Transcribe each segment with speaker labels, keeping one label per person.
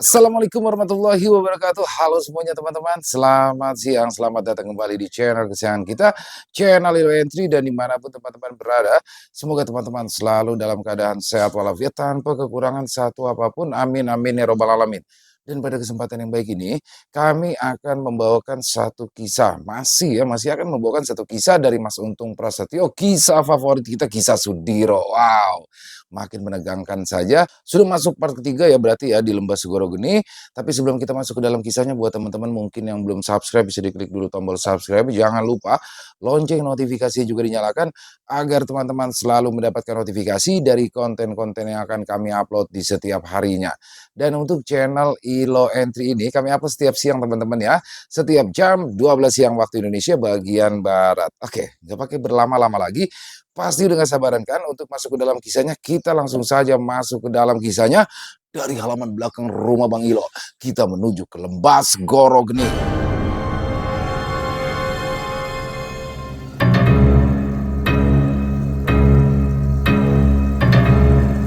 Speaker 1: Assalamualaikum warahmatullahi wabarakatuh. Halo semuanya teman-teman. Selamat siang, selamat datang kembali di channel kesayangan kita, channel Lilo Entry, dan dimanapun teman-teman berada. Semoga teman-teman selalu dalam keadaan sehat walafiat tanpa kekurangan satu apapun. Amin amin ya robbal alamin. Dan pada kesempatan yang baik ini, kami akan membawakan satu kisah. Masih akan membawakan satu kisah dari Mas Untung Prasetyo. Kisah favorit kita, kisah Sudiro. Wow, makin menegangkan saja. Sudah masuk part ketiga ya berarti ya di Lembah Sugoro Geni. Tapi sebelum kita masuk ke dalam kisahnya, buat teman-teman mungkin yang belum subscribe, bisa diklik dulu tombol subscribe. Jangan lupa lonceng notifikasi juga dinyalakan agar teman-teman selalu mendapatkan notifikasi dari konten-konten yang akan kami upload di setiap harinya. Dan untuk channel Ilo Entry ini kami upload setiap siang teman-teman ya. Setiap jam 12 siang waktu Indonesia bagian Barat. Oke, nggak pakai berlama-lama lagi. Pasti udah gak sabaran kan untuk masuk ke dalam kisahnya. Kita langsung saja masuk ke dalam kisahnya. Dari halaman belakang rumah Bang Ilo, kita menuju ke Lembah Sugoro Geni.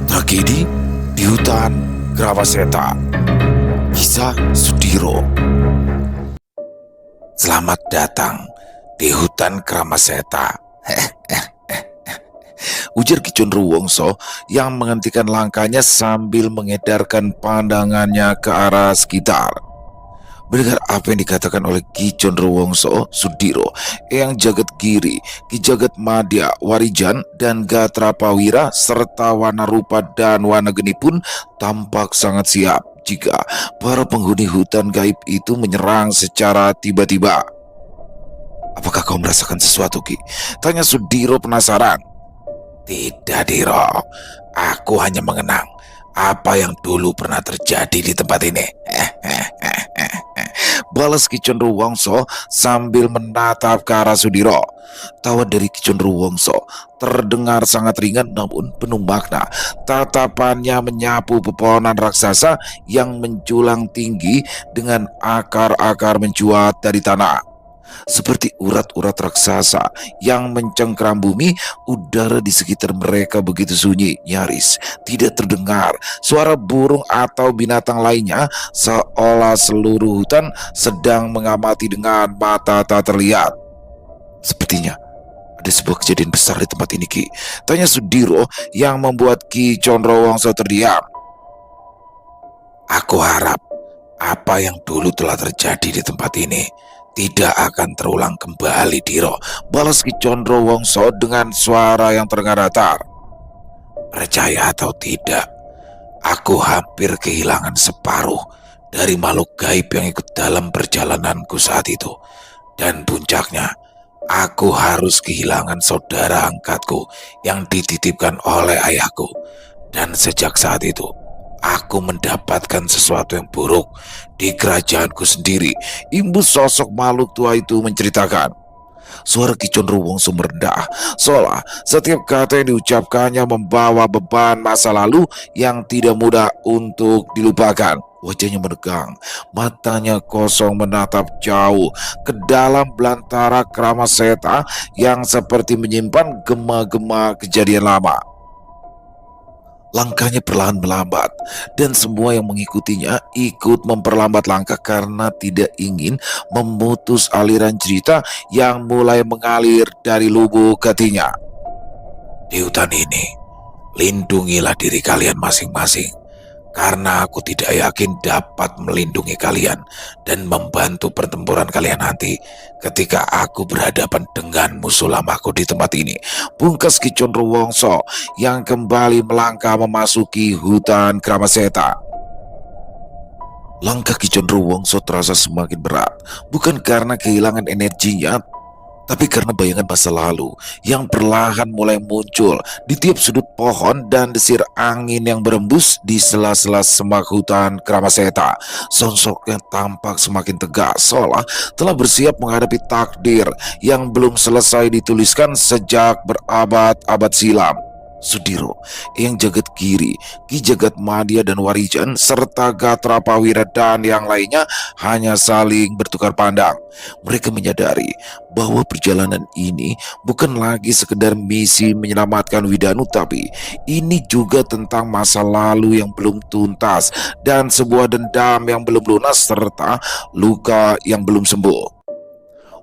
Speaker 1: Tragedi di hutan Grawaseta. Kisah Sudiro. Selamat datang di hutan Grawaseta. Ujar Ki Condrowongso yang menghentikan langkahnya sambil mengedarkan pandangannya ke arah sekitar. Mendengar apa yang dikatakan oleh Ki Condrowongso, Sudiro, Eyang Jagat Giri, Ki Jagat Madya, Warijan, dan Gatra Pawira, serta Wanarupa dan Wanageni pun tampak sangat siap jika para penghuni hutan gaib itu menyerang secara tiba-tiba. Apakah kau merasakan sesuatu, Ki? Tanya Sudiro penasaran. Tidak, Diro. Aku hanya mengenang apa yang dulu pernah terjadi di tempat ini. Balas Ki Condrowongso sambil menatap ke arah Sudiro. Tawa dari Ki Condrowongso terdengar sangat ringan namun penuh makna. Tatapannya menyapu pepohonan raksasa yang menjulang tinggi dengan akar-akar mencuat dari tanah. Seperti urat-urat raksasa yang mencengkeram bumi, udara di sekitar mereka begitu sunyi, nyaris tidak terdengar suara burung atau binatang lainnya, seolah seluruh hutan sedang mengamati dengan mata tak terlihat. Sepertinya ada sebuah kejadian besar di tempat ini, Ki. Tanya Sudiro yang membuat Ki Condrowongso terdiam. Aku harap apa yang dulu telah terjadi di tempat ini tidak akan terulang kembali, Diro. Balas Ki Condrowongso dengan suara yang terdengar datar. Percaya atau tidak, aku hampir kehilangan separuh dari makhluk gaib yang ikut dalam perjalananku saat itu. Dan puncaknya, aku harus kehilangan saudara angkatku yang dititipkan oleh ayahku. Dan sejak saat itu, aku mendapatkan sesuatu yang buruk di kerajaanku sendiri. Imbus sosok makhluk tua itu menceritakan. Suara Ki Condrowongso merendah, seolah setiap kata yang diucapkannya membawa beban masa lalu yang tidak mudah untuk dilupakan. Wajahnya menegang, matanya kosong menatap jauh ke dalam belantara Grawaseta yang seperti menyimpan gema-gema kejadian lama. Langkahnya perlahan melambat, dan semua yang mengikutinya ikut memperlambat langkah karena tidak ingin memutus aliran cerita yang mulai mengalir dari lubuk hatinya. Di hutan ini, lindungilah diri kalian masing-masing, karena aku tidak yakin dapat melindungi kalian dan membantu pertempuran kalian nanti ketika aku berhadapan dengan musuh lamaku di tempat ini. Pungkas Ki Condrowongso yang kembali melangkah memasuki hutan Grawaseta. Langkah Ki Condrowongso terasa semakin berat, bukan karena kehilangan energinya, tapi karena bayangan masa lalu yang perlahan mulai muncul di tiap sudut pohon dan desir angin yang berembus di sela-sela semak hutan Grawaseta. Sosoknya tampak semakin tegas, seolah telah bersiap menghadapi takdir yang belum selesai dituliskan sejak berabad-abad silam. Sudiro, Eyang Jagat Giri, Ki Jagat Madya dan Warijan, serta Gatra Pawira dan yang lainnya hanya saling bertukar pandang. Mereka menyadari bahwa perjalanan ini bukan lagi sekedar misi menyelamatkan Widanu, tapi ini juga tentang masa lalu yang belum tuntas dan sebuah dendam yang belum lunas serta luka yang belum sembuh.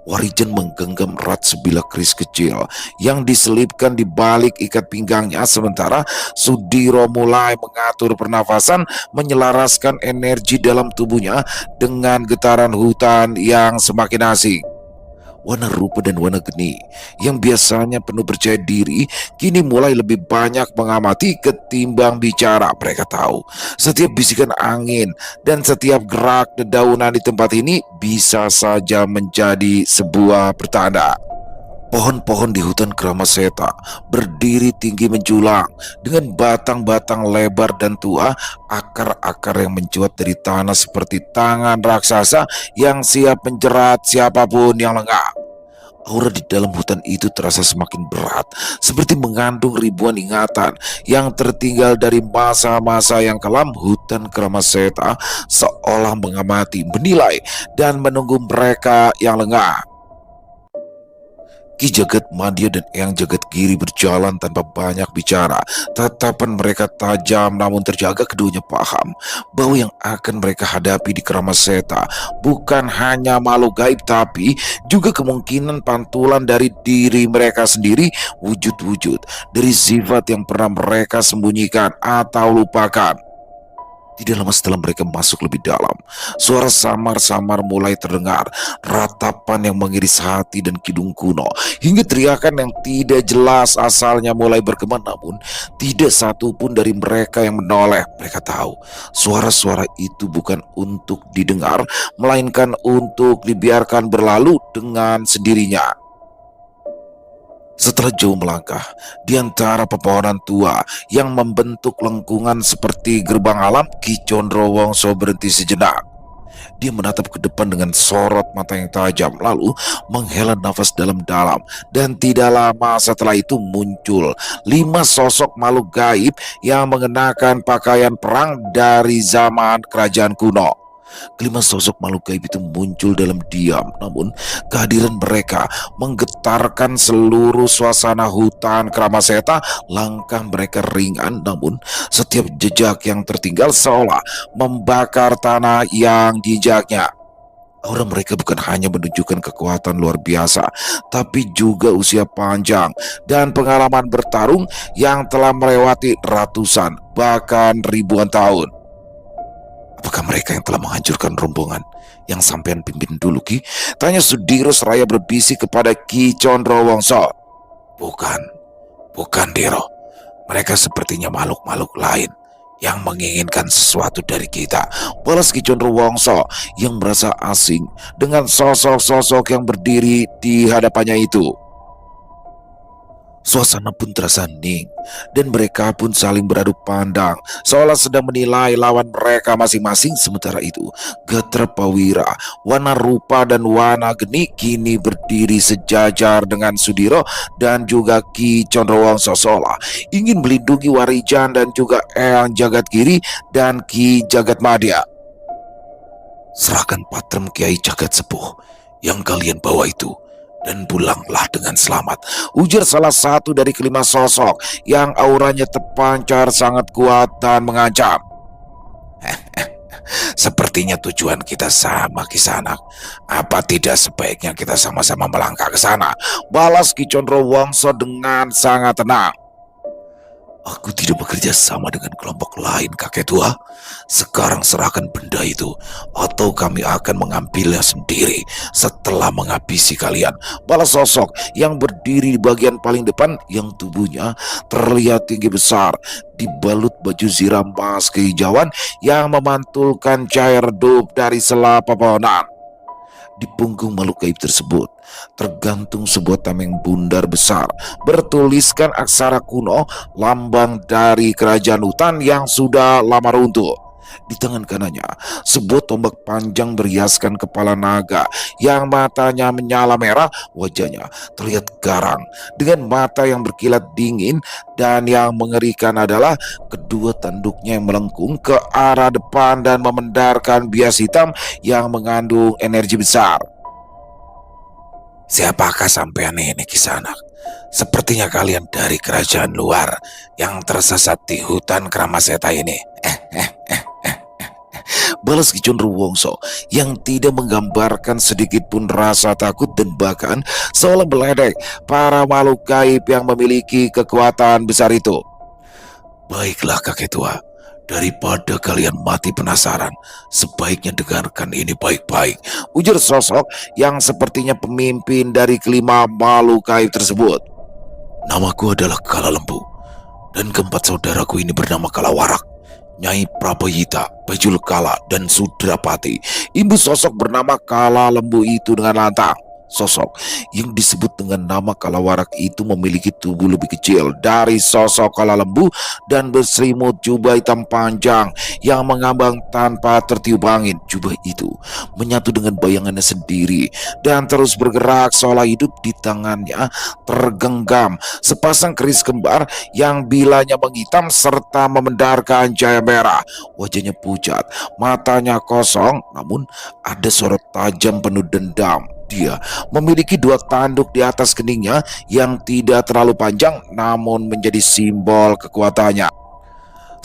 Speaker 1: Warijan menggenggam erat sebilah keris kecil yang diselipkan di balik ikat pinggangnya, sementara Sudiro mulai mengatur pernafasan, menyelaraskan energi dalam tubuhnya dengan getaran hutan yang semakin asing. Warna rupa dan warna geni yang biasanya penuh percaya diri kini mulai lebih banyak mengamati ketimbang bicara. Mereka tahu setiap bisikan angin dan setiap gerak dedaunan di tempat ini bisa saja menjadi sebuah pertanda. Pohon-pohon di hutan Kramaseta berdiri tinggi menjulang dengan batang-batang lebar dan tua, akar-akar yang mencuat dari tanah seperti tangan raksasa yang siap menjerat siapapun yang lengah. Aura di dalam hutan itu terasa semakin berat, seperti mengandung ribuan ingatan yang tertinggal dari masa-masa yang kelam. Hutan Kramaseta seolah mengamati, menilai, dan menunggu mereka yang lengah. Ki Jagat Madya dan Eyang Jagat Giri berjalan tanpa banyak bicara. Tatapan mereka tajam, namun terjaga. Keduanya paham bahwa yang akan mereka hadapi di Kramaseta bukan hanya makhluk gaib, tapi juga kemungkinan pantulan dari diri mereka sendiri, wujud-wujud dari sifat yang pernah mereka sembunyikan atau lupakan. Tidak lama setelah mereka masuk lebih dalam, suara samar-samar mulai terdengar, ratapan yang mengiris hati dan kidung kuno, hingga teriakan yang tidak jelas asalnya mulai bergema, namun tidak satu pun dari mereka yang menoleh. Mereka tahu suara-suara itu bukan untuk didengar, melainkan untuk dibiarkan berlalu dengan sendirinya. Setelah jauh melangkah di antara pepohonan tua yang membentuk lengkungan seperti gerbang alam, Ki Condrowongso berhenti sejenak. Dia menatap ke depan dengan sorot mata yang tajam, lalu menghela nafas dalam-dalam. Dan tidak lama setelah itu muncul 5 sosok makhluk gaib yang mengenakan pakaian perang dari zaman kerajaan kuno. Kelima sosok makhluk gaib itu muncul dalam diam, namun kehadiran mereka menggetarkan seluruh suasana hutan Kramaseta. Langkah mereka ringan, namun setiap jejak yang tertinggal seolah membakar tanah yang diinjaknya. Aura mereka bukan hanya menunjukkan kekuatan luar biasa, tapi juga usia panjang dan pengalaman bertarung yang telah melewati ratusan, bahkan ribuan tahun. Apakah mereka yang telah menghancurkan rombongan yang sampean pimpin dulu, Ki? Tanya Sudiro seraya berbisik kepada Ki Condrowongso. Bukan, bukan Diro. Mereka sepertinya makhluk-makhluk lain yang menginginkan sesuatu dari kita, balas Ki Condrowongso yang merasa asing dengan sosok-sosok yang berdiri di hadapannya itu. Suasana pun terasa hening, dan mereka pun saling beradu pandang, seolah sedang menilai lawan mereka masing-masing. Sementara itu, Gatra Pawira, Wana Rupa dan Wana Geni kini berdiri sejajar dengan Sudiro dan juga Ki Condrowongso, seolah ingin melindungi Warijan dan juga Eyang Jagat Giri dan Ki Jagat Madya. Serahkan patrem Kiai Jagat Sepuh yang kalian bawa itu, dan pulanglah dengan selamat, ujar salah satu dari kelima sosok yang auranya terpancar sangat kuat dan mengancam. Sepertinya tujuan kita sama, Kisanak. Apa tidak sebaiknya kita sama-sama melangkah ke sana? Balas Ki Condrowongso dengan sangat tenang. Aku tidak bekerja sama dengan kelompok lain, kakek tua. Sekarang serahkan benda itu, atau kami akan mengambilnya sendiri setelah menghabisi kalian. Balas sosok yang berdiri di bagian paling depan, yang tubuhnya terlihat tinggi besar, dibalut baju zirah emas kehijauan yang memantulkan cahaya redup dari sela pepohonan. Di punggung makhluk gaib tersebut tergantung sebuah tameng bundar besar bertuliskan aksara kuno, lambang dari kerajaan hutan yang sudah lama runtuh. Di tangan kanannya, sebuah tombak panjang berhiaskan kepala naga yang matanya menyala merah, wajahnya terlihat garang dengan mata yang berkilat dingin, dan yang mengerikan adalah kedua tanduknya yang melengkung ke arah depan dan memendarkan bias hitam yang mengandung energi besar. Siapakah sampean ini, Kisanak? Sepertinya kalian dari kerajaan luar yang tersesat di hutan Kramaseta ini. Balas Ki Condrowongsok yang tidak menggambarkan sedikit pun rasa takut dan bahkan seolah meledek para makhluk gaib yang memiliki kekuatan besar itu. Baiklah kakek tua, daripada kalian mati penasaran, sebaiknya dengarkan ini baik-baik, ujar sosok yang sepertinya pemimpin dari kelima makhluk gaib tersebut. Namaku adalah Kala Lembu, dan keempat saudaraku ini bernama Kalawarak, Nyai Prabayita, Bajul Kala, dan Sudrapati. Ibu sosok bernama Kala Lembu itu dengan lantang. Sosok yang disebut dengan nama Kalawarak itu memiliki tubuh lebih kecil dari sosok Kala Lembu dan berselimut jubah hitam panjang yang mengambang tanpa tertiup angin. Jubah itu menyatu dengan bayangannya sendiri dan terus bergerak seolah hidup. Di tangannya tergenggam sepasang keris kembar yang bilanya menghitam serta memendarkan cahaya merah. Wajahnya pucat, matanya kosong, namun ada sorot tajam penuh dendam. Dia memiliki dua tanduk di atas keningnya yang tidak terlalu panjang namun menjadi simbol kekuatannya.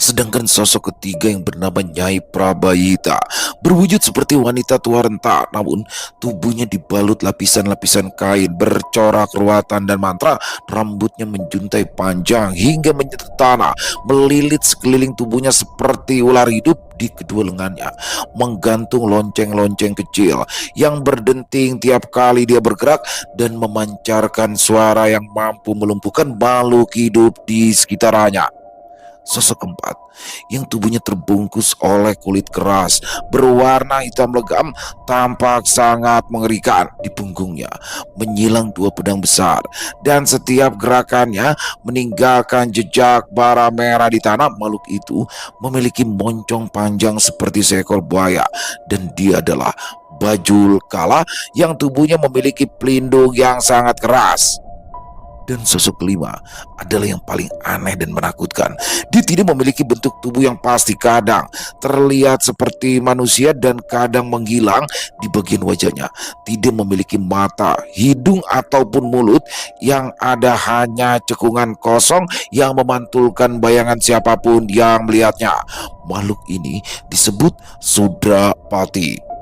Speaker 1: Sedangkan sosok ketiga yang bernama Nyai Prabayita berwujud seperti wanita tua renta, namun tubuhnya dibalut lapisan-lapisan kain bercorak ruatan dan mantra. Rambutnya menjuntai panjang hingga menyentuh tanah, melilit sekeliling tubuhnya seperti ular hidup. Di kedua lengannya menggantung lonceng-lonceng kecil yang berdenting tiap kali dia bergerak dan memancarkan suara yang mampu melumpuhkan makhluk hidup di sekitarnya. Sosok keempat yang tubuhnya terbungkus oleh kulit keras berwarna hitam legam tampak sangat mengerikan. Di punggungnya menyilang dua pedang besar dan setiap gerakannya meninggalkan jejak bara merah di tanah. Makhluk itu memiliki moncong panjang seperti seekor buaya, dan dia adalah Bajul Kala yang tubuhnya memiliki pelindung yang sangat keras. Dan sosok kelima adalah yang paling aneh dan menakutkan. Dia tidak memiliki bentuk tubuh yang pasti, kadang terlihat seperti manusia dan kadang menghilang. Di bagian wajahnya tidak memiliki mata, hidung ataupun mulut, yang ada hanya cekungan kosong yang memantulkan bayangan siapapun yang melihatnya. Makhluk ini disebut Sudrapati.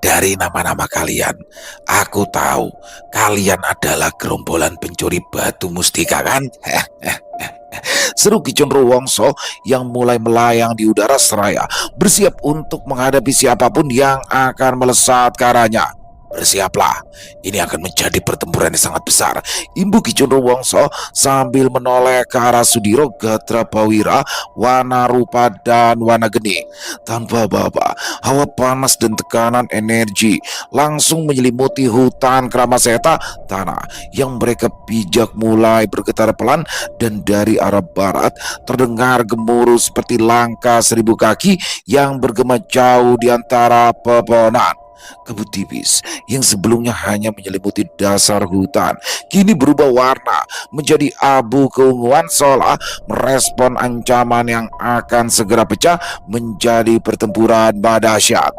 Speaker 1: Dari nama-nama kalian, aku tahu kalian adalah gerombolan pencuri batu mustika, kan? Seru Ki Condrowongsok yang mulai melayang di udara seraya bersiap untuk menghadapi siapapun yang akan melesat ke arahnya. Bersiaplah, ini akan menjadi pertempuran yang sangat besar, imbu Ki Condrowongsok sambil menoleh ke arah Sudiro, Gatra Bawira, Wanarupa, dan Wanageni. Tanpa apa-apa, hawa panas dan tekanan energi langsung menyelimuti hutan Kramaseta. Tanah yang mereka pijak mulai bergetar pelan, dan dari arah barat terdengar gemuruh seperti langkah 1000 kaki yang bergema jauh di antara pepohonan. Kabut tipis yang sebelumnya hanya menyelimuti dasar hutan kini berubah warna menjadi abu keunguan, seolah merespon ancaman yang akan segera pecah menjadi pertempuran dahsyat.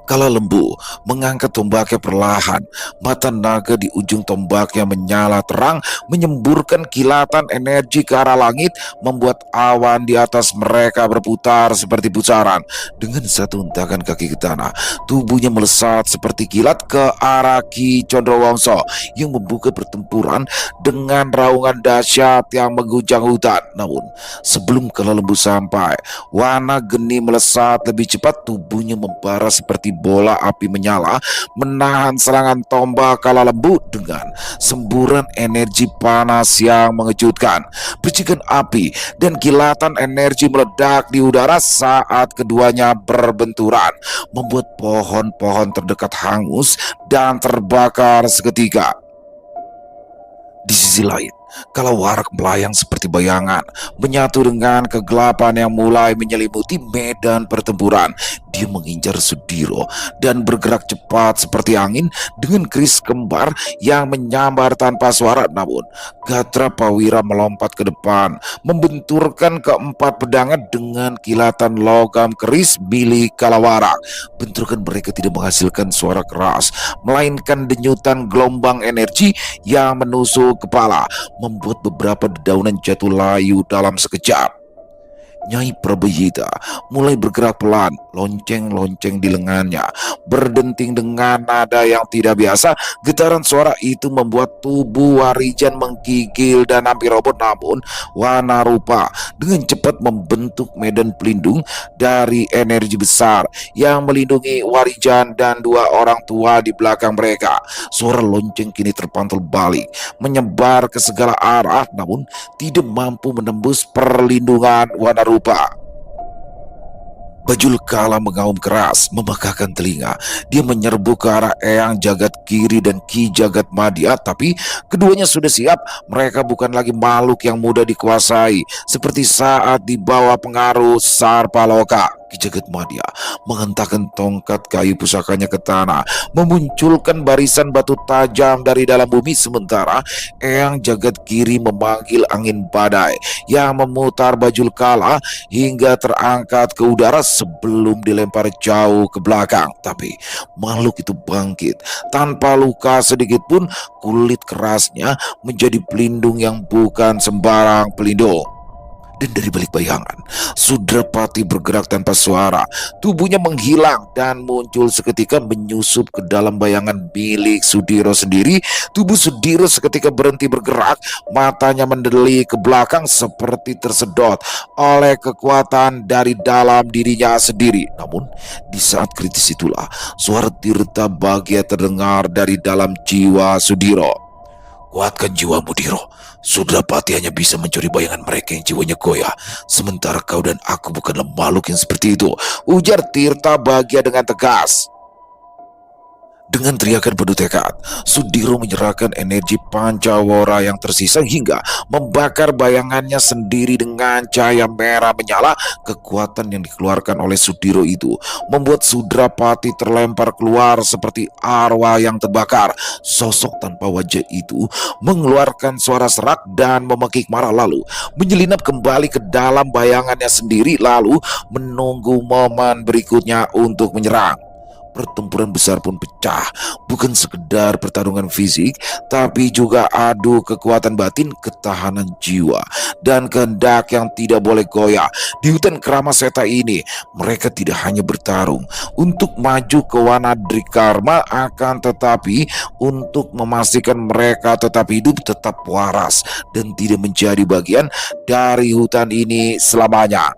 Speaker 1: Kala Lembu mengangkat tombaknya perlahan. Mata naga di ujung tombaknya menyala terang, menyemburkan kilatan energi ke arah langit, membuat awan di atas mereka berputar seperti pusaran. Dengan satu hentakan kaki ke tanah, tubuhnya melesat seperti kilat ke arah Ki Condrowongsok yang membuka pertempuran dengan raungan dahsyat yang mengguncang hutan. Namun sebelum Kala Lembu sampai, Wanageni melesat lebih cepat. Tubuhnya membara seperti bola api menyala, menahan serangan tombak Kala Lembu dengan semburan energi panas yang mengejutkan. Percikan api dan kilatan energi meledak di udara saat keduanya berbenturan, membuat pohon-pohon terdekat hangus dan terbakar seketika. Di sisi lain, Kalau warak melayang seperti bayangan, menyatu dengan kegelapan yang mulai menyelimuti medan pertempuran. Dia mengincar Sudiro dan bergerak cepat seperti angin dengan keris kembar yang menyambar tanpa suara. Namun, Gatra Prawira melompat ke depan, membenturkan keempat pedangnya dengan kilatan logam keris milik Kalawarak. Benturkan mereka tidak menghasilkan suara keras, melainkan denyutan gelombang energi yang menusuk kepala, membuat beberapa dedaunan jatuh layu dalam sekejap. Nyai Prabayita mulai bergerak pelan, lonceng-lonceng di lengannya, berdenting dengan nada yang tidak biasa. Getaran suara itu membuat tubuh Warijan menggigil dan hampir roboh, namun Wanarupa dengan cepat membentuk medan pelindung dari energi besar yang melindungi Warijan dan dua orang tua di belakang mereka. Suara lonceng kini terpantul balik, menyebar ke segala arah, namun tidak mampu menembus perlindungan Wanarupa. Bajul Kala mengaum keras, memekakkan telinga. Dia menyerbu ke arah Eyang Jagat Kiri dan Ki Jagat Madya, tapi keduanya sudah siap. Mereka bukan lagi makhluk yang mudah dikuasai, seperti saat di bawah pengaruh Sarpaloka. Ki Jagat Madya menghentakkan tongkat kayu pusakanya ke tanah, memunculkan barisan batu tajam dari dalam bumi, sementara Eyang Jagat Kiri memanggil angin badai yang memutar Bajul Kala hingga terangkat ke udara sebelum dilempar jauh ke belakang. Tapi makhluk itu bangkit tanpa luka sedikit pun. Kulit kerasnya menjadi pelindung yang bukan sembarang pelindung. Dan dari balik bayangan, Sudrapati bergerak tanpa suara. Tubuhnya menghilang dan muncul seketika menyusup ke dalam bayangan milik Sudiro sendiri. Tubuh Sudiro seketika berhenti bergerak, matanya mendelik ke belakang seperti tersedot oleh kekuatan dari dalam dirinya sendiri. Namun, di saat kritis itulah suara Tirta Bagya terdengar dari dalam jiwa Sudiro. Kuatkan jiwamu, Diro. Sudrapati hanya bisa mencuri bayangan mereka yang jiwanya goyah, sementara kau dan aku bukanlah makhluk yang seperti itu, ujar Tirta Bagya dengan tegas. Dengan teriakan penuh tekad, Sudiro menyerahkan energi pancawara yang tersisa hingga membakar bayangannya sendiri dengan cahaya merah menyala. Kekuatan yang dikeluarkan oleh Sudiro itu membuat Sudrapati terlempar keluar seperti arwah yang terbakar. Sosok tanpa wajah itu mengeluarkan suara serak dan memekik marah, lalu menyelinap kembali ke dalam bayangannya sendiri, lalu menunggu momen berikutnya untuk menyerang. Pertempuran besar pun pecah, bukan sekedar pertarungan fisik, tapi juga adu kekuatan batin, ketahanan jiwa, dan kehendak yang tidak boleh goyah. Di hutan Kramaseta ini, mereka tidak hanya bertarung untuk maju ke Wanadrikarma, akan tetapi untuk memastikan mereka tetap hidup, tetap waras, dan tidak menjadi bagian dari hutan ini selamanya.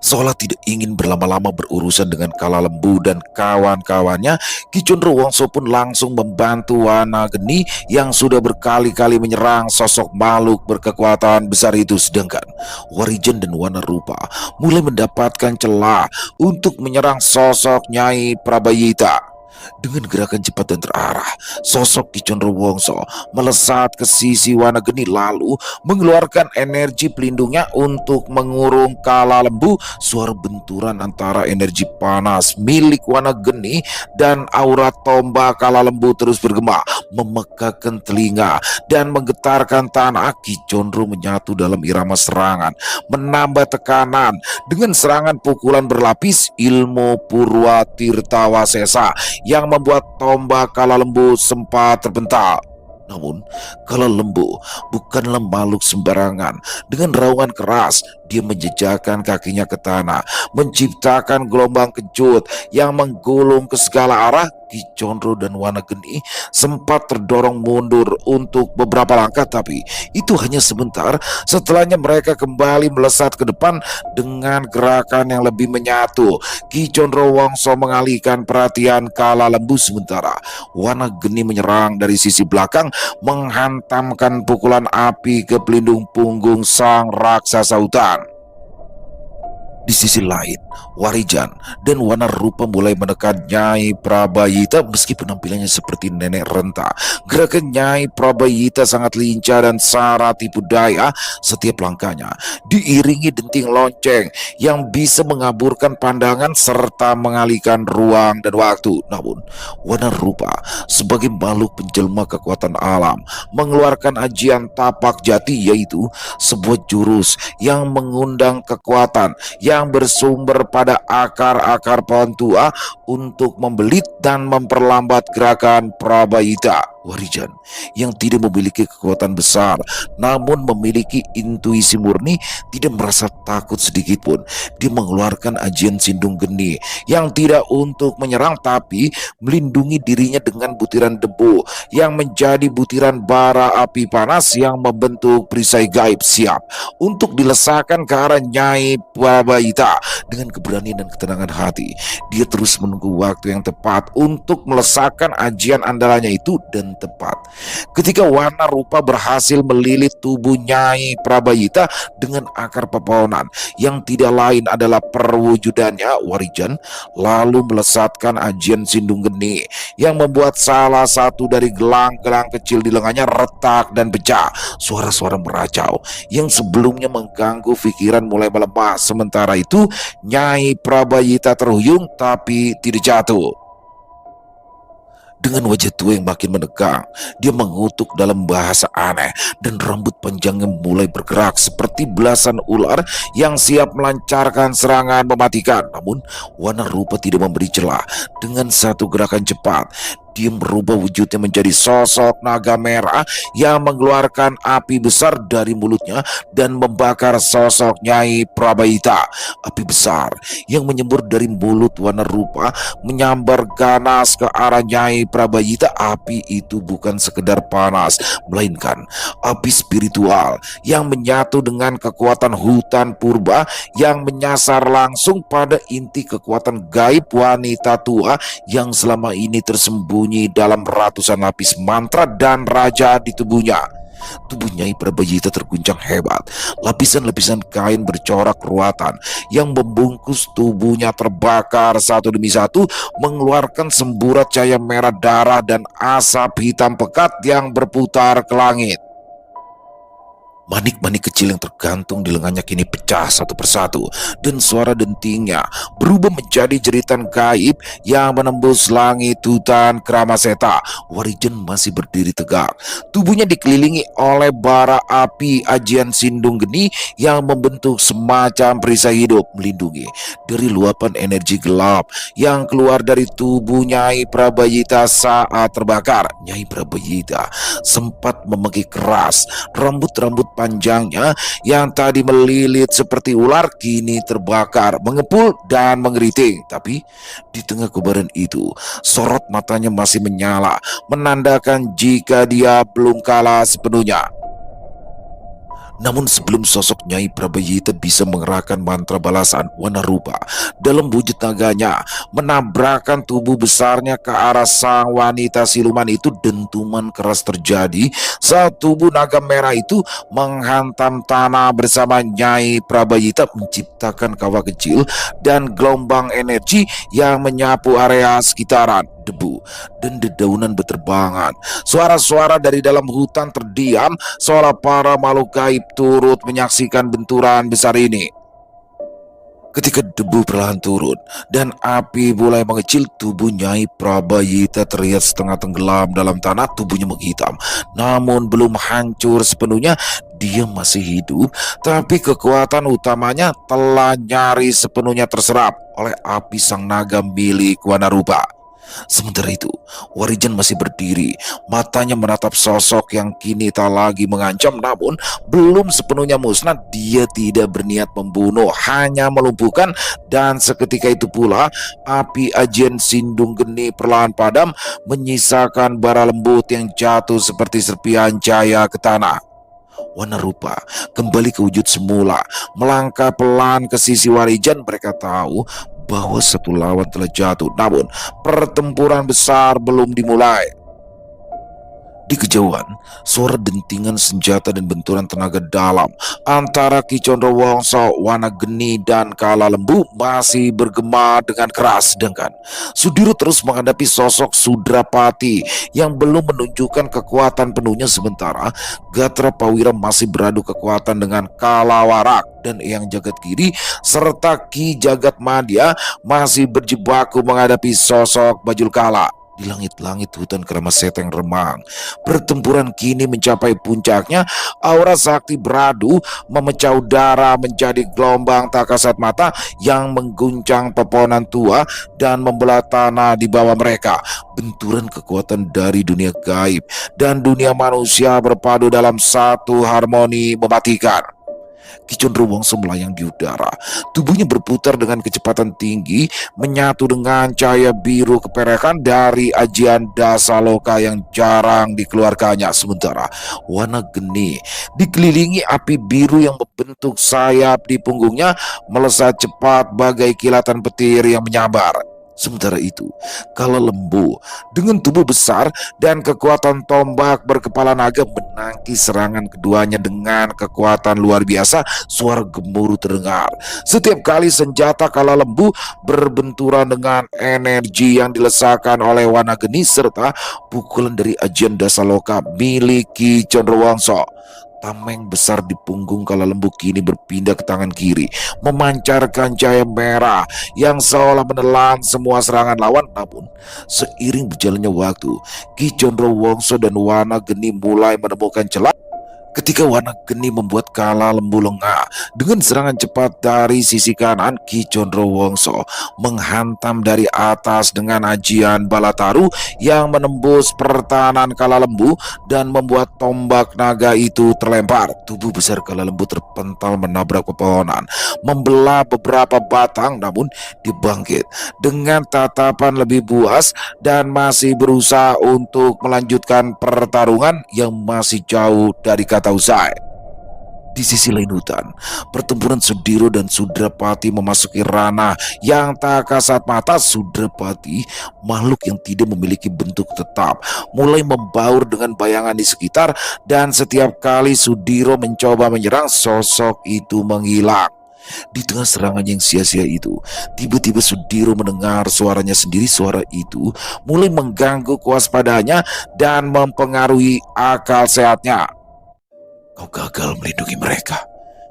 Speaker 1: Seolah tidak ingin berlama-lama berurusan dengan Kala Lembu dan kawan-kawannya, Ki Condrowongso pun langsung membantu Wanageni yang sudah berkali-kali menyerang sosok makhluk berkekuatan besar itu. Sedangkan Warijan dan Wanarupa mulai mendapatkan celah untuk menyerang sosok Nyai Prabayita. Dengan gerakan cepat dan terarah, sosok Ki Condrowongso melesat ke sisi Wanageni, lalu mengeluarkan energi pelindungnya untuk mengurung Kala Lembu. Suara benturan antara energi panas milik Wanageni dan aura tombak Kala Lembu terus bergema, memekakkan telinga dan menggetarkan tanah. Ki Condro menyatu dalam irama serangan, menambah tekanan dengan serangan pukulan berlapis ilmu Purwa Tirtawasesa yang membuat tombak Kala Lembu sempat terbentak. Namun, Kala Lembu bukanlah makhluk sembarangan. Dengan raungan keras, dia menjejakkan kakinya ke tanah, menciptakan gelombang kejut yang menggulung ke segala arah. Ki Condro dan Wanageni sempat terdorong mundur untuk beberapa langkah, tapi itu hanya sebentar. Setelahnya mereka kembali melesat ke depan dengan gerakan yang lebih menyatu. Ki Condrowongso mengalihkan perhatian Kala Lembu, sementara Wanageni menyerang dari sisi belakang, menghantamkan pukulan api ke pelindung punggung sang raksasa hutan. Di sisi lain, Warijan dan Wana Rupa mulai menekan Nyai Prabayita meski penampilannya seperti nenek renta. Gerakan Nyai Prabayita sangat lincah dan syarat tipu daya setiap langkahnya, diiringi denting lonceng yang bisa mengaburkan pandangan serta mengalihkan ruang dan waktu. Namun, Wana Rupa sebagai makhluk penjelma kekuatan alam mengeluarkan ajian tapak jati, yaitu sebuah jurus yang mengundang kekuatan yang bersumber pada akar-akar pohon tua untuk membelit dan memperlambat gerakan Prabayita. Warijan yang tidak memiliki kekuatan besar namun memiliki intuisi murni tidak merasa takut sedikit pun. Dia mengeluarkan ajian Sindung Geni yang tidak untuk menyerang tapi melindungi dirinya dengan butiran debu yang menjadi butiran bara api panas yang membentuk perisai gaib siap untuk dilesakkan ke arah Nyai Prabayita. Dengan keberanian dan ketenangan hati, dia terus menunggu waktu yang tepat untuk melesakkan ajian andalannya itu, dan tepat ketika Wana Rupa berhasil melilit tubuh Nyai Prabayita dengan akar pepohonan yang tidak lain adalah perwujudannya, Warijan lalu melesatkan ajian Sindung Geni yang membuat salah satu dari gelang-gelang kecil di lengannya retak dan pecah. Suara-suara meracau yang sebelumnya mengganggu pikiran mulai melemah. Sementara itu Nyai Prabayita terhuyung tapi tidak jatuh. Dengan wajah tua yang makin menegang, dia mengutuk dalam bahasa aneh dan rambut panjangnya mulai bergerak seperti belasan ular yang siap melancarkan serangan mematikan. Namun Wana Rupa tidak memberi celah. Dengan satu gerakan cepat, dia merubah wujudnya menjadi sosok naga merah yang mengeluarkan api besar dari mulutnya dan membakar sosok Nyai Prabayita. Api besar yang menyembur dari mulut Wana Rupa menyambar ganas ke arah Nyai Prabayita. Api itu bukan sekedar panas, melainkan api spiritual yang menyatu dengan kekuatan hutan purba yang menyasar langsung pada inti kekuatan gaib wanita tua yang selama ini tersembunyi dalam ratusan lapis mantra dan raja di tubuhnya. Tubuh Nyai Prabayita terguncang hebat. Lapisan-lapisan kain bercorak ruatan yang membungkus tubuhnya terbakar satu demi satu, mengeluarkan semburat cahaya merah darah dan asap hitam pekat yang berputar ke langit. Manik-manik kecil yang tergantung di lengannya kini pecah satu persatu, dan suara dentingnya berubah menjadi jeritan gaib yang menembus langit hutan Kramaseta. Warijan masih berdiri tegak. Tubuhnya dikelilingi oleh bara api ajian Sindung Geni yang membentuk semacam perisai hidup melindungi dari luapan energi gelap yang keluar dari tubuh Nyai Prabayita saat terbakar. Nyai Prabayita sempat memekik keras. Rambut-rambut panjangnya yang tadi melilit seperti ular kini terbakar, mengepul dan mengeriting. Tapi di tengah kobaran itu, sorot matanya masih menyala, menandakan jika dia belum kalah sepenuhnya. Namun sebelum sosok Nyai Prabayita bisa mengerahkan mantra balasan, Wana Rupa dalam wujud naganya menabrakkan tubuh besarnya ke arah sang wanita siluman itu. Dentuman keras terjadi saat tubuh naga merah itu menghantam tanah bersama Nyai Prabayita, menciptakan kawah kecil dan gelombang energi yang menyapu area sekitaran. Debu dan dedaunan berterbangan. Suara-suara dari dalam hutan terdiam seolah para makhluk gaib turut menyaksikan benturan besar ini. Ketika debu perlahan turun dan api mulai mengecil, tubuh Nyai Prabayita terlihat setengah tenggelam dalam tanah. Tubuhnya menghitam, namun belum hancur sepenuhnya. Dia masih hidup, tapi kekuatan utamanya telah nyaris sepenuhnya terserap oleh api sang naga milik Wana Rupa. Sementara itu, Warijan masih berdiri, matanya menatap sosok yang kini tak lagi mengancam namun belum sepenuhnya musnah. Dia tidak berniat membunuh, hanya melumpuhkan. Dan seketika itu pula, api ajian Sindung Geni perlahan padam, menyisakan bara lembut yang jatuh seperti serpihan cahaya ke tanah. Wana Rupa kembali ke wujud semula, melangkah pelan ke sisi Warijan. Mereka tahu bahwa satu lawan telah jatuh, namun pertempuran besar belum dimulai. Di kejauhan, suara dentingan senjata dan benturan tenaga dalam antara Ki Condrowongso, Wanageni, dan Kala Lembu masih bergema dengan keras. Sedangkan Sudiro terus menghadapi sosok Sudrapati yang belum menunjukkan kekuatan penuhnya, sementara Gatra Prawira masih beradu kekuatan dengan Kalawarak dan Eyang Jagat Kiri serta Ki Jagat Madya masih berjibaku menghadapi sosok Bajul Kala. Di langit-langit hutan Keramaseta yang remang, pertempuran kini mencapai puncaknya. Aura sakti beradu memecah udara menjadi gelombang tak kasat mata yang mengguncang pepohonan tua dan membelah tanah di bawah mereka. Benturan kekuatan dari dunia gaib dan dunia manusia berpadu dalam satu harmoni mematikan. Ki Condrowongso melayang di udara, tubuhnya berputar dengan kecepatan tinggi, menyatu dengan cahaya biru keperekan dari ajian Dasaloka yang jarang dikeluarkannya. Sementara Wanageni dikelilingi api biru yang membentuk sayap di punggungnya, melesat cepat bagai kilatan petir yang menyambar. Sementara itu, Kala Lembu dengan tubuh besar dan kekuatan tombak berkepala naga menangkis serangan keduanya dengan kekuatan luar biasa. Suara gemuruh terdengar setiap kali senjata Kala Lembu berbenturan dengan energi yang dilesakkan oleh Wanageni serta pukulan dari ajian Dasaloka milik Ki Condrowongso. Tameng besar di punggung Kala Lembu kini berpindah ke tangan kiri, memancarkan cahaya merah yang seolah menelan semua serangan lawan. Namun, seiring berjalannya waktu, Ki Condrowongso dan Wanageni mulai menemukan celah. Ketika Wanageni membuat Kala Lembu lengah dengan serangan cepat dari sisi kanan, Ki Condrowongso menghantam dari atas dengan ajian Balataru yang menembus pertahanan Kala Lembu dan membuat tombak naga itu terlempar. Tubuh besar Kala Lembu terpental menabrak pepohonan, membelah beberapa batang, namun dibangkit dengan tatapan lebih buas dan masih berusaha untuk melanjutkan pertarungan yang masih jauh dari kata usai. Di sisi lain hutan, pertempuran Sudiro dan Sudrapati memasuki ranah yang tak kasat mata. Sudrapati, makhluk yang tidak memiliki bentuk tetap, mulai membaur dengan bayangan di sekitar, dan setiap kali Sudiro mencoba menyerang, sosok itu menghilang. Di tengah serangan yang sia-sia itu, tiba-tiba Sudiro mendengar suaranya sendiri. Suara itu mulai mengganggu kewaspadaannya dan mempengaruhi akal sehatnya. Kau gagal melindungi mereka.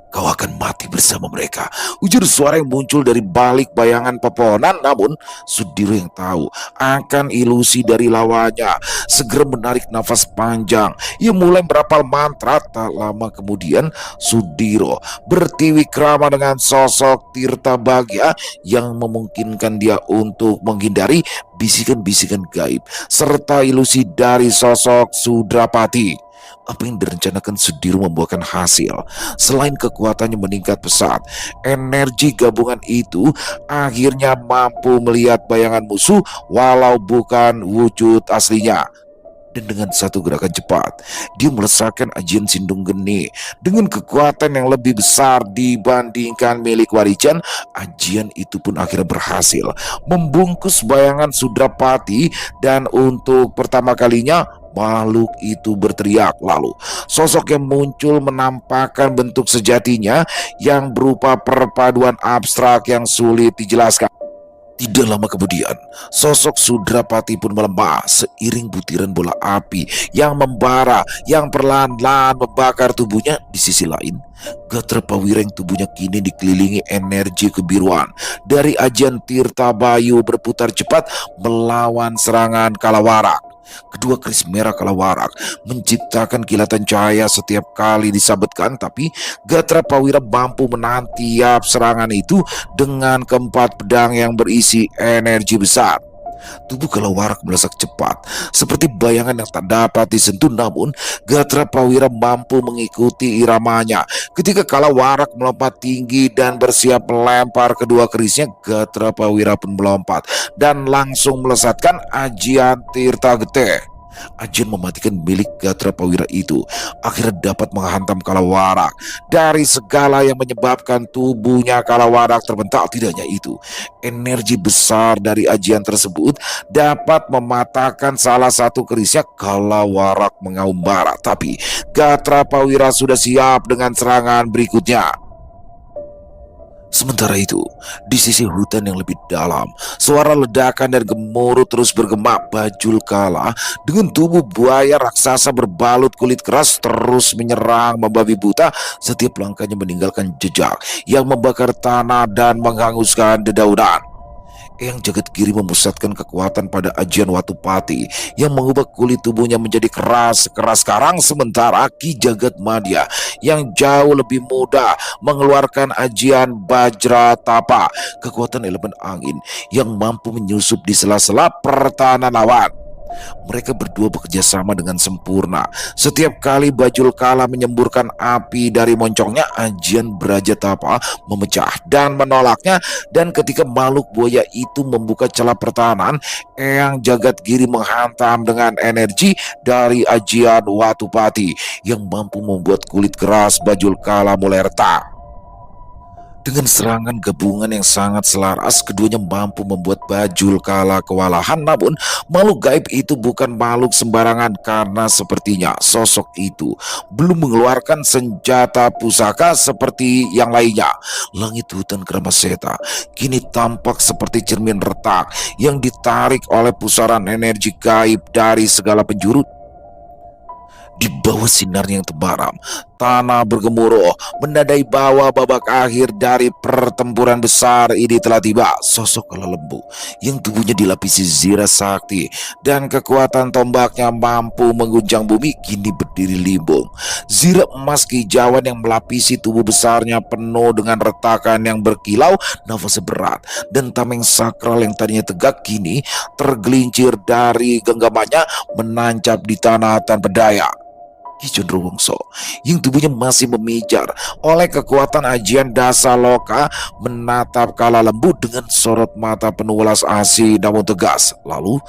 Speaker 1: Kau akan mati bersama mereka, ujar suara yang muncul dari balik bayangan pepohonan. Namun Sudiro yang tahu akan ilusi dari lawannya segera menarik nafas panjang. Ia mulai merapal mantra. Tak lama kemudian Sudiro bertiwi krama dengan sosok Tirta Bagya yang memungkinkan dia untuk menghindari bisikan-bisikan gaib serta ilusi dari sosok Sudrapati. Apa yang direncanakan Sudiro membuahkan hasil. Selain kekuatannya meningkat pesat, energi gabungan itu akhirnya mampu melihat bayangan musuh walau bukan wujud aslinya. Dan dengan satu gerakan cepat, dia melesakkan ajian Sindung Geni dengan kekuatan yang lebih besar dibandingkan milik Warijan. Ajian itu pun akhirnya berhasil membungkus bayangan Sudrapati, dan untuk pertama kalinya makhluk itu berteriak. Lalu sosok yang muncul menampakkan bentuk sejatinya yang berupa perpaduan abstrak yang sulit dijelaskan. Tidak lama kemudian, sosok Sudrapati pun melemah seiring butiran bola api yang membara yang perlahan-lahan membakar tubuhnya. Di sisi lain, Gatra Prawira yang tubuhnya kini dikelilingi energi kebiruan dari ajian Tirta Bayu berputar cepat melawan serangan Kalawarak. Kedua keris merah Kalawarak menciptakan kilatan cahaya setiap kali disabetkan, tapi Gatra Prawira mampu menahan tiap serangan itu dengan keempat pedang yang berisi energi besar. Tubuh Kalawarak melesak cepat seperti bayangan yang tak dapat disentuh, namun Gatra Prawira mampu mengikuti iramanya. Ketika Kalawarak melompat tinggi dan bersiap melempar kedua kerisnya, Gatra Prawira pun melompat dan langsung melesatkan ajian Tirta Gete. Ajian mematikan milik Gatra Prawira itu akhirnya dapat menghantam Kalawarak. Dari segala yang menyebabkan tubuhnya Kalawarak terbentak, tidak hanya itu, energi besar dari ajian tersebut dapat mematahkan salah satu kerisnya. Kalawarak mengaumbara, tapi Gatra Prawira sudah siap dengan serangan berikutnya. Sementara itu, di sisi hutan yang lebih dalam, suara ledakan dan gemuruh terus bergema. Bajul Kala dengan tubuh buaya raksasa berbalut kulit keras terus menyerang membabi buta. Setiap langkahnya meninggalkan jejak yang membakar tanah dan menghanguskan dedaunan. Eyang Jagadgiri memusatkan kekuatan pada ajian Watupati yang mengubah kulit tubuhnya menjadi keras karang, sementara Ki Jagatmadya yang jauh lebih mudah mengeluarkan ajian Bajra Tapa, kekuatan elemen angin yang mampu menyusup di sela-sela pertahanan lawan. Mereka berdua bekerja sama dengan sempurna. Setiap kali Bajul Kala menyemburkan api dari moncongnya, ajian Brajatapa memecah dan menolaknya. Dan ketika makhluk buaya itu membuka celah pertahanan, Eyang Jagadgiri menghantam dengan energi dari ajian Watupati yang mampu membuat kulit keras Bajul Kala mulai retak. Dengan serangan gabungan yang sangat selaras, keduanya mampu membuat Bajul Kala kewalahan. Namun, makhluk gaib itu bukan makhluk sembarangan, karena sepertinya sosok itu belum mengeluarkan senjata pusaka seperti yang lainnya. Langit hutan Kramaseta kini tampak seperti cermin retak yang ditarik oleh pusaran energi gaib dari segala penjuru. Di bawah sinarnya yang tebaram, tanah bergemuruh. Menandai bahwa babak akhir dari pertempuran besar ini telah tiba. Sosok Kala Lembu yang tubuhnya dilapisi zira sakti dan kekuatan tombaknya mampu mengguncang bumi, kini berdiri limbung. Zira emas kehijauan yang melapisi tubuh besarnya penuh dengan retakan yang berkilau. Nafasnya berat dan tameng sakral yang tadinya tegak kini tergelincir dari genggamannya, menancap di tanah tanpa daya. Ki Condrowongso yang tubuhnya masih memijar oleh kekuatan ajian Dasaloka menatap Kala Lembu dengan sorot mata penuh welas asih namun tegas. Lalu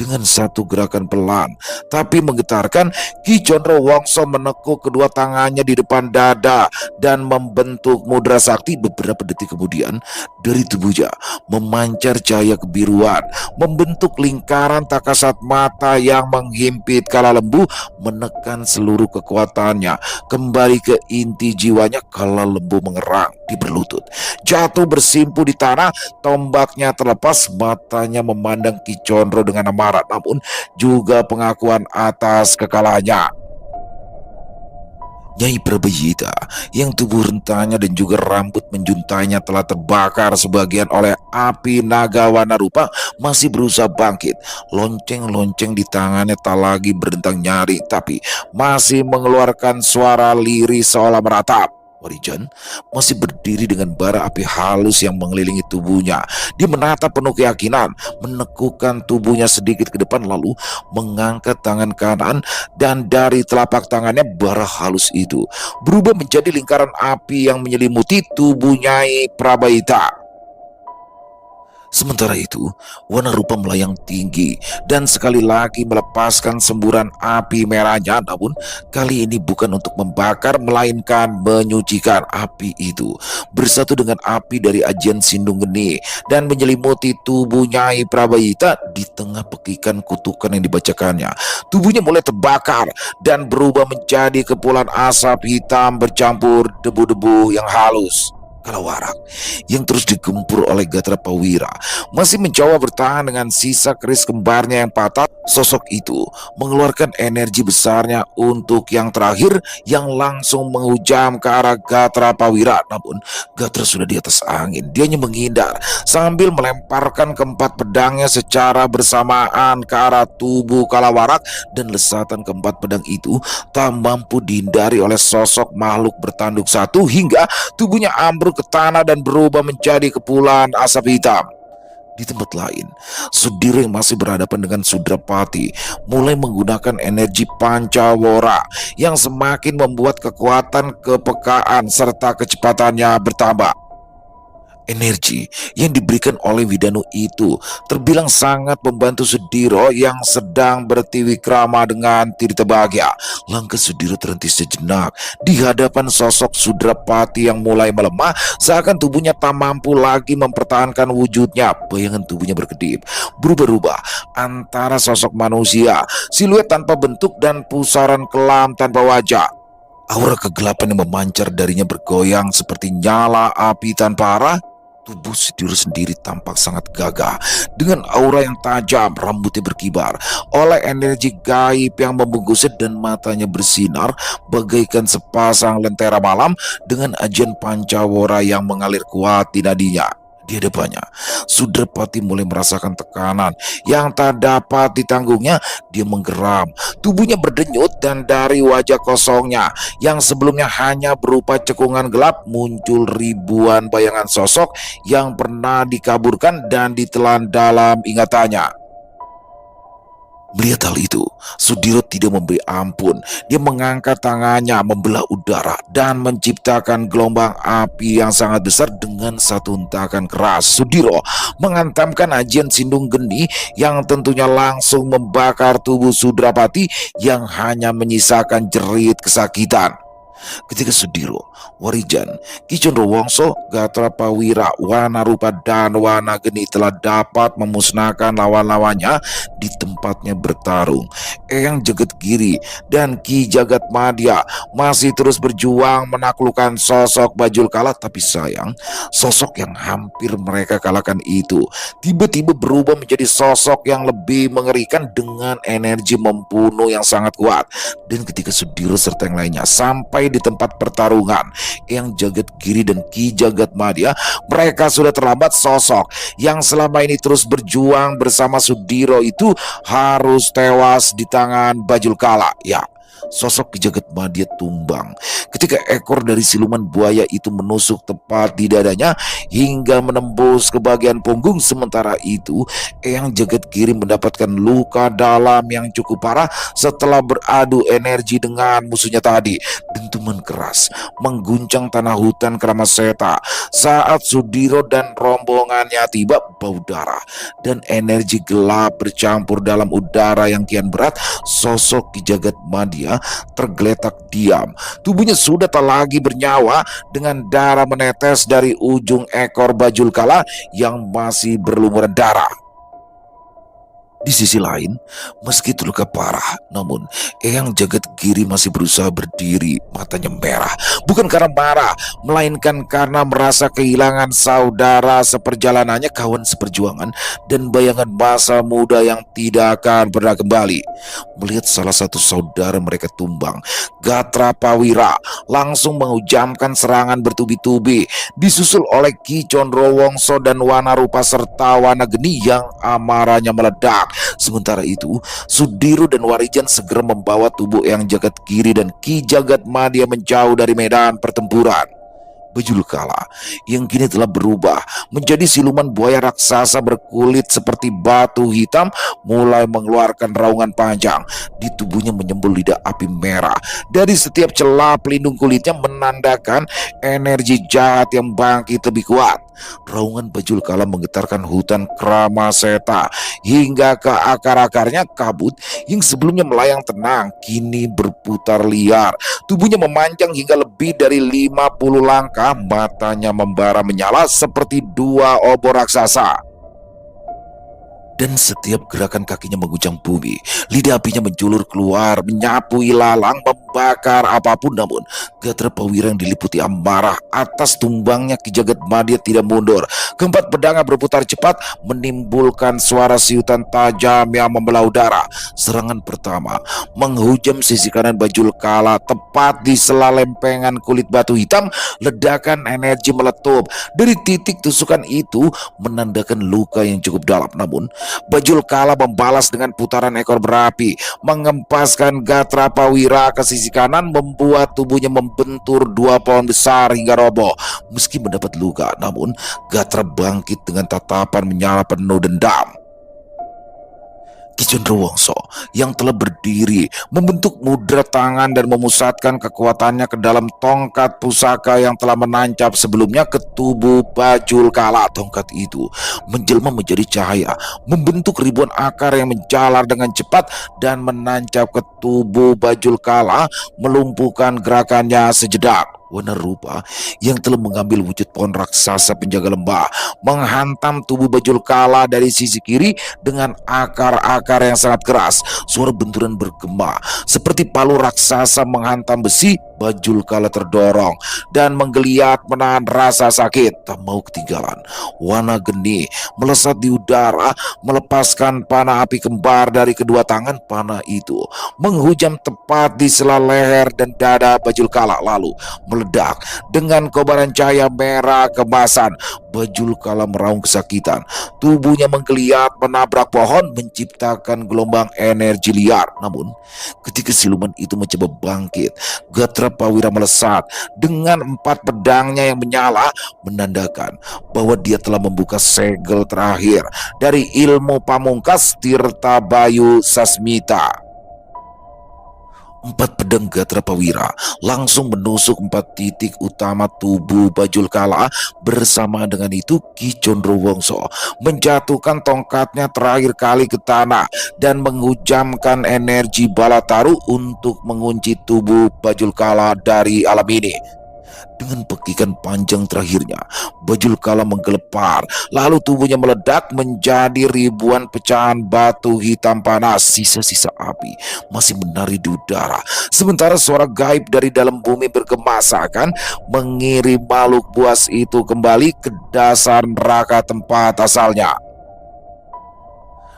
Speaker 1: dengan satu gerakan pelan tapi menggetarkan, Ki Condrowongso menekuk kedua tangannya di depan dada dan membentuk mudra sakti. Beberapa detik kemudian, dari tubuhnya memancar cahaya kebiruan, membentuk lingkaran tak kasat mata yang menghimpit Kala Lembu, menekan seluruh kekuatannya kembali ke inti jiwanya. Kala Lembu mengerang di berlutut, jatuh bersimpu di tanah, tombaknya terlepas, matanya memandang Ki Condro dengan amarah namun juga pengakuan atas kekalahannya. Nyai Prabayita yang tubuh rentanya dan juga rambut menjuntainya telah terbakar sebagian oleh api naga warna rupa masih berusaha bangkit. Lonceng-lonceng di tangannya tak lagi berdentang nyari tapi masih mengeluarkan suara lirih seolah meratap. Warijan masih berdiri dengan bara api halus yang mengelilingi tubuhnya. Dia menatap penuh keyakinan, menekukkan tubuhnya sedikit ke depan lalu mengangkat tangan kanan, dan dari telapak tangannya bara halus itu berubah menjadi lingkaran api yang menyelimuti tubuh Nyai Prabayita. Sementara itu, warna rupa melayang tinggi dan sekali lagi melepaskan semburan api merahnya. Namun kali ini bukan untuk membakar melainkan menyucikan. Api itu bersatu dengan api dari ajian Sindung Geni dan menyelimuti tubuh Nyai Prabayita. Di tengah pekikan kutukan yang dibacakannya, tubuhnya mulai terbakar dan berubah menjadi kepulan asap hitam bercampur debu-debu yang halus. Kalawarak yang terus digempur oleh Gatra Prawira masih mencoba bertahan dengan sisa keris kembarnya yang patah. Sosok itu mengeluarkan energi besarnya untuk yang terakhir yang langsung menghujam ke arah Gatra Prawira. Namun Gatra sudah di atas angin. Dia hanya menghindar sambil melemparkan keempat pedangnya secara bersamaan ke arah tubuh Kalawarak, dan lesatan keempat pedang itu tak mampu dihindari oleh sosok makhluk bertanduk satu hingga tubuhnya ambruk ke tanah dan berubah menjadi kepulan asap hitam. Di tempat lain, Sudiro yang masih berhadapan dengan Sudrapati mulai menggunakan energi Pancawara yang semakin membuat kekuatan, kepekaan serta kecepatannya bertambah. Energi yang diberikan oleh Widanu itu terbilang sangat membantu Sudiro yang sedang bertiwikrama dengan tirta bahagia. Langkah Sudiro terhenti sejenak di hadapan sosok Sudrapati yang mulai melemah, seakan tubuhnya tak mampu lagi mempertahankan wujudnya. Bayangan tubuhnya berkedip, berubah-ubah antara sosok manusia, siluet tanpa bentuk, dan pusaran kelam tanpa wajah. Aura kegelapan yang memancar darinya bergoyang seperti nyala api tanpa arah. Tubuh Sudiro sendiri tampak sangat gagah dengan aura yang tajam, rambutnya berkibar oleh energi gaib yang membungkusnya dan matanya bersinar bagaikan sepasang lentera malam dengan ajian pancawara yang mengalir kuat di nadinya. Di hadapannya, Sudrapati mulai merasakan tekanan yang tak dapat ditanggungnya. Dia menggeram, tubuhnya berdenyut, dan dari wajah kosongnya yang sebelumnya hanya berupa cekungan gelap muncul ribuan bayangan sosok yang pernah dikaburkan dan ditelan dalam ingatannya. Melihat hal itu, Sudiro tidak memberi ampun. Dia mengangkat tangannya, membelah udara, dan menciptakan gelombang api yang sangat besar dengan satu hentakan keras. Sudiro menghantamkan ajian Sindung Geni yang tentunya langsung membakar tubuh Sudrapati yang hanya menyisakan jerit kesakitan. Ketika Sudiro, Warijan, Ki Condrowongso, Gatrapawira, Wanarupa, dan Wanageni telah dapat memusnahkan lawan-lawannya di tempatnya bertarung, Eyang Jagadgiri dan Ki Jagatmadya masih terus berjuang menaklukkan sosok Bajul Kala. Tapi sayang, sosok yang hampir mereka kalahkan itu tiba-tiba berubah menjadi sosok yang lebih mengerikan dengan energi membunuh yang sangat kuat. Dan ketika Sudiro serta yang lainnya sampai di tempat pertarungan, Eyang Jagadgiri dan Ki Jagatmadya, mereka sudah terlambat. Sosok yang selama ini terus berjuang bersama Sudiro itu harus tewas di tangan Bajul Kala. Ya, sosok Ki Jagatmadya tumbang ketika ekor dari siluman buaya itu menusuk tepat di dadanya hingga menembus ke bagian punggung. Sementara itu, Eyang Jagadgiri mendapatkan luka dalam yang cukup parah setelah beradu energi dengan musuhnya tadi. Dentuman keras mengguncang tanah hutan Kramaseta saat Sudiro dan rombongannya tiba. Bau darah dan energi gelap bercampur dalam udara yang kian berat. Sosok Ki Jagatmadya tergeletak diam. Tubuhnya sudah tak lagi bernyawa dengan darah menetes dari ujung ekor Bajul Kala yang masih berlumuran darah. Di sisi lain, meski terluka parah, namun Eyang Jagadgiri masih berusaha berdiri. Matanya merah, bukan karena marah, melainkan karena merasa kehilangan saudara seperjalanannya, kawan seperjuangan, dan bayangan masa muda yang tidak akan pernah kembali. Melihat salah satu saudara mereka tumbang, Gatrapawira langsung menghujamkan serangan bertubi-tubi, disusul oleh Ki Condrowongso dan Wanarupa serta Wanageni yang amarahnya meledak. Sementara itu, Sudiro dan Warijan segera membawa tubuh Eyang Jagadgiri dan Ki Jagatmadya menjauh dari medan pertempuran. Bajul Kala yang kini telah berubah menjadi siluman buaya raksasa berkulit seperti batu hitam mulai mengeluarkan raungan panjang. Di tubuhnya menyembul lidah api merah. Dari setiap celah pelindung kulitnya menandakan energi jahat yang bangkit lebih kuat. Raungan Bajul Kala menggetarkan hutan Kramaseta hingga ke akar-akarnya. Kabut yang sebelumnya melayang tenang kini berputar liar. Tubuhnya memanjang hingga lebih dari 50 langkah. Matanya membara menyala seperti dua obor raksasa. Dan setiap gerakan kakinya mengguncang bumi. Lidah apinya menjulur keluar, menyapu ilalang, membakar apapun. Namun Gatrapawira yang diliputi amarah atas tumbangnya Ki Jagatmadya tidak mundur. Keempat pedangnya berputar cepat, menimbulkan suara siutan tajam yang membelah udara. Serangan pertama menghujam sisi kanan Bajul Kala tepat di sela lempengan kulit batu hitam. Ledakan energi meletup dari titik tusukan itu menandakan luka yang cukup dalam. Namun Bajul Kala membalas dengan putaran ekor berapi, mengempaskan Gatrapawira ke sisi kanan, membuat tubuhnya membentur dua pohon besar hingga roboh. Meski mendapat luka, namun Gatra bangkit dengan tatapan menyala penuh dendam. Ki Cenderawongso yang telah berdiri membentuk mudra tangan dan memusatkan kekuatannya ke dalam tongkat pusaka yang telah menancap sebelumnya ke tubuh Bajul Kala. Tongkat itu menjelma menjadi cahaya, membentuk ribuan akar yang menjalar dengan cepat dan menancap ke tubuh Bajul Kala, melumpuhkan gerakannya sejenak. Warna rupa yang telah mengambil wujud pohon raksasa penjaga lembah menghantam tubuh Bajul Kala dari sisi kiri dengan akar-akar yang sangat keras. Suara benturan bergema seperti palu raksasa menghantam besi. Bajul Kala terdorong dan menggeliat menahan rasa sakit. Tak mau ketinggalan, warna geni melesat di udara, melepaskan panah api kembar dari kedua tangan. Panah itu menghujam tepat di sela leher dan dada Bajul Kala, lalu meledak dengan kobaran cahaya merah kemasan. Bajul Kala meraung kesakitan. Tubuhnya menggeliat menabrak pohon, menciptakan gelombang energi liar. Namun ketika siluman itu mencoba bangkit, Gatra Prawira melesat dengan 4 pedangnya yang menyala, menandakan bahwa dia telah membuka segel terakhir dari ilmu pamungkas Tirta Bayu Sasmita. 4 pedang Gatra Prawira langsung menusuk 4 titik utama tubuh Bajul Kala. Bersama dengan itu, Ki Cenderawongso menjatuhkan tongkatnya terakhir kali ke tanah dan menghujamkan energi bala taru untuk mengunci tubuh Bajul Kala dari alam ini. Dengan pekikan panjang terakhirnya, Bajul Kala menggelepar, lalu tubuhnya meledak menjadi ribuan pecahan batu hitam panas. Sisa-sisa api masih menari di udara, sementara suara gaib dari dalam bumi bergema seakan mengirim makhluk buas itu kembali ke dasar neraka tempat asalnya.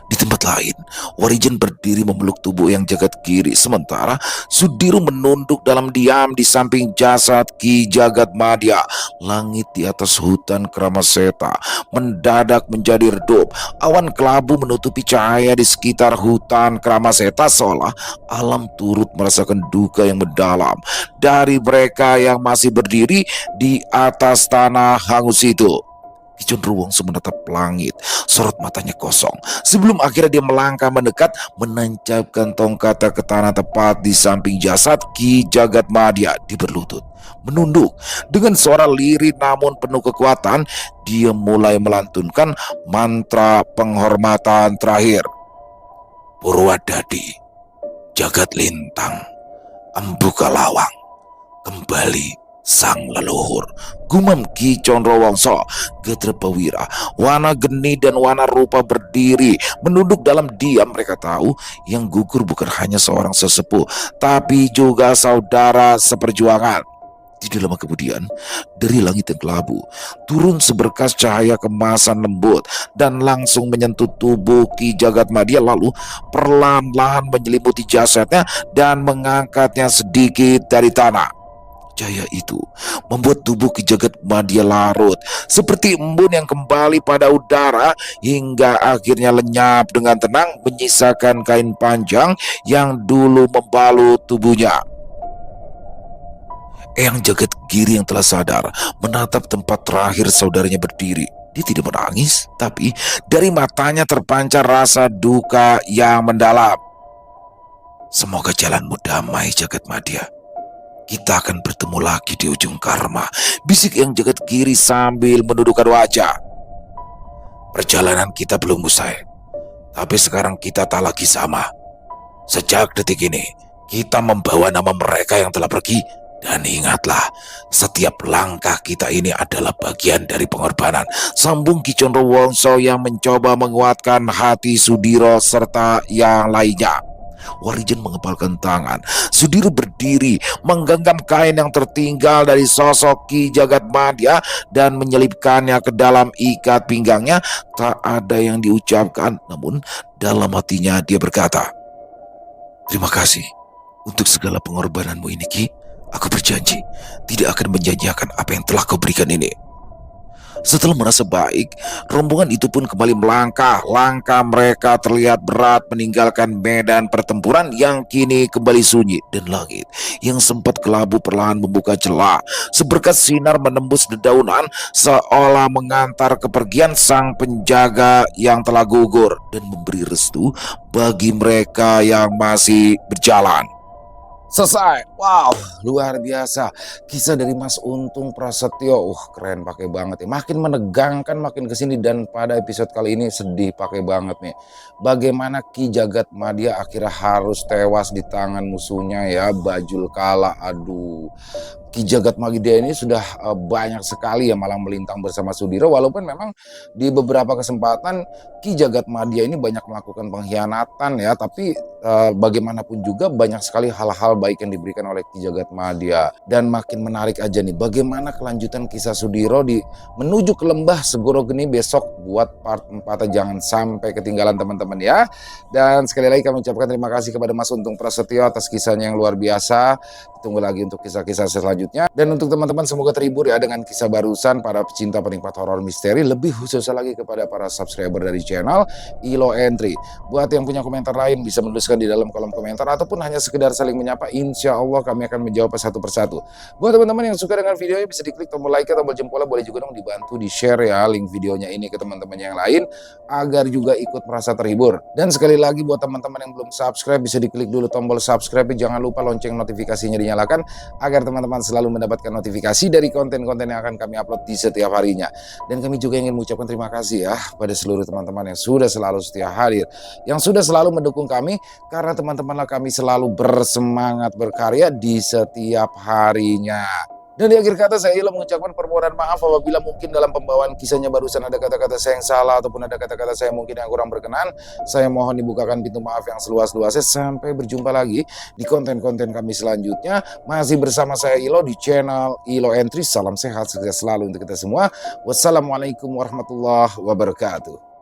Speaker 1: Di tempat lain, Warijen berdiri memeluk tubuh yang jagat kiri, sementara Sudiro menunduk dalam diam di samping jasad Ki Jagat Madya. Langit di atas hutan Kramaseta mendadak menjadi redup. Awan kelabu menutupi cahaya di sekitar hutan Kramaseta, seolah alam turut merasakan duka yang mendalam dari mereka yang masih berdiri di atas tanah hangus itu. Ki Cenderawongso menatap langit, sorot matanya kosong, sebelum akhirnya dia melangkah mendekat, menancapkan tongkatnya ke tanah tepat di samping jasad Ki Jagat Madya. Dia berlutut, menunduk. Dengan suara lirih namun penuh kekuatan, dia mulai melantunkan mantra penghormatan terakhir. Purwadadi, Jagat Lintang, Empu Kalawang, kembali sang leluhur, gumam Ki Cenderawongso. Gatra Prawira, warna geni dan warna rupa berdiri menunduk dalam diam. Mereka tahu yang gugur bukan hanya seorang sesepuh, tapi juga saudara seperjuangan. Tidak lama kemudian, dari langit yang kelabu turun seberkas cahaya kemasan lembut dan langsung menyentuh tubuh Ki Jagat Madya, lalu perlahan-lahan menyelimuti jasadnya dan mengangkatnya sedikit dari tanah. Cahaya itu membuat tubuh Ki Jagat Madya larut seperti embun yang kembali pada udara, hingga akhirnya lenyap dengan tenang, menyisakan kain panjang yang dulu membalut tubuhnya. Eyang Jagat Giri yang telah sadar menatap tempat terakhir saudaranya berdiri. Dia tidak menangis, tapi dari matanya terpancar rasa duka yang mendalam. Semoga jalanmu damai, Jagat Madya. Kita akan bertemu lagi di ujung karma, bisik Eyang Jagat Giri sambil menundukkan wajah. Perjalanan kita belum usai, tapi sekarang kita tak lagi sama. Sejak detik ini, kita membawa nama mereka yang telah pergi. Dan ingatlah, setiap langkah kita ini adalah bagian dari pengorbanan, sambung Ki Cenderawongso yang mencoba menguatkan hati Sudiro serta yang lainnya. Warijen mengepalkan tangan. Sudiro berdiri menggenggam kain yang tertinggal dari sosok Ki Jagat Madya dan menyelipkannya ke dalam ikat pinggangnya. Tak ada yang diucapkan, namun dalam hatinya dia berkata, "Terima kasih untuk segala pengorbananmu ini, Ki. Aku berjanji tidak akan menyanyiakan apa yang telah kau berikan ini."
Speaker 2: Setelah merasa baik, rombongan itu pun kembali melangkah. Langkah mereka terlihat berat meninggalkan medan pertempuran yang kini kembali sunyi, dan langit yang sempat kelabu perlahan membuka celah. Seberkas sinar menembus dedaunan seolah mengantar kepergian sang penjaga yang telah gugur dan memberi restu bagi mereka yang masih berjalan.
Speaker 1: Selesai. Wow, luar biasa. Kisah dari Mas Untung Prasetyo. Keren pakai banget ya. Makin menegangkan makin kesini, dan pada episode kali ini sedih pakai banget nih. Bagaimana Ki Jagat Madya akhirnya harus tewas di tangan musuhnya ya, Bajul Kala. Aduh. Ki Jagat Madya ini sudah banyak sekali ya malang melintang bersama Sudiro, walaupun memang di beberapa kesempatan Ki Jagat Madya ini banyak melakukan pengkhianatan ya, tapi bagaimanapun juga banyak sekali hal-hal baik yang diberikan oleh Ki Jagat Madya. Dan makin menarik aja nih bagaimana kelanjutan kisah Sudiro di menuju ke lembah Segoro Geni besok. Buat part 4 jangan sampai ketinggalan teman-teman ya. Dan sekali lagi kami ucapkan terima kasih kepada Mas Untung Prasetyo atas kisahnya yang luar biasa. Tunggu lagi untuk kisah-kisah selanjutnya. Dan untuk teman-teman semoga terhibur ya dengan kisah barusan para pecinta penikmat horor misteri, lebih khususnya lagi kepada para subscriber dari channel Ilo Entry. Buat yang punya komentar lain bisa menuliskan di dalam kolom komentar ataupun hanya sekedar saling menyapa, insya Allah kami akan menjawab satu persatu. Buat teman-teman yang suka dengan videonya bisa diklik tombol like atau tombol jempolnya, boleh juga dong dibantu di share ya link videonya ini ke teman-teman yang lain agar juga ikut merasa terhibur. Dan sekali lagi buat teman-teman yang belum subscribe bisa diklik dulu tombol subscribe, jangan lupa lonceng notifikasinya dinyalakan agar teman-teman selalu mendapatkan notifikasi dari konten-konten yang akan kami upload di setiap harinya. Dan kami juga ingin mengucapkan terima kasih ya pada seluruh teman-teman yang sudah selalu setia hadir, yang sudah selalu mendukung kami, karena teman-temanlah kami selalu bersemangat berkarya di setiap harinya. Dan di akhir kata saya Ilo mengucapkan permohonan maaf apabila mungkin dalam pembawaan kisahnya barusan ada kata-kata saya yang salah ataupun ada kata-kata saya mungkin yang kurang berkenan. Saya mohon dibukakan pintu maaf yang seluas-luasnya. Sampai berjumpa lagi di konten-konten kami selanjutnya. Masih bersama saya Ilo di channel Ilo Entry. Salam sehat, sukses selalu untuk kita semua. Wassalamualaikum warahmatullahi wabarakatuh.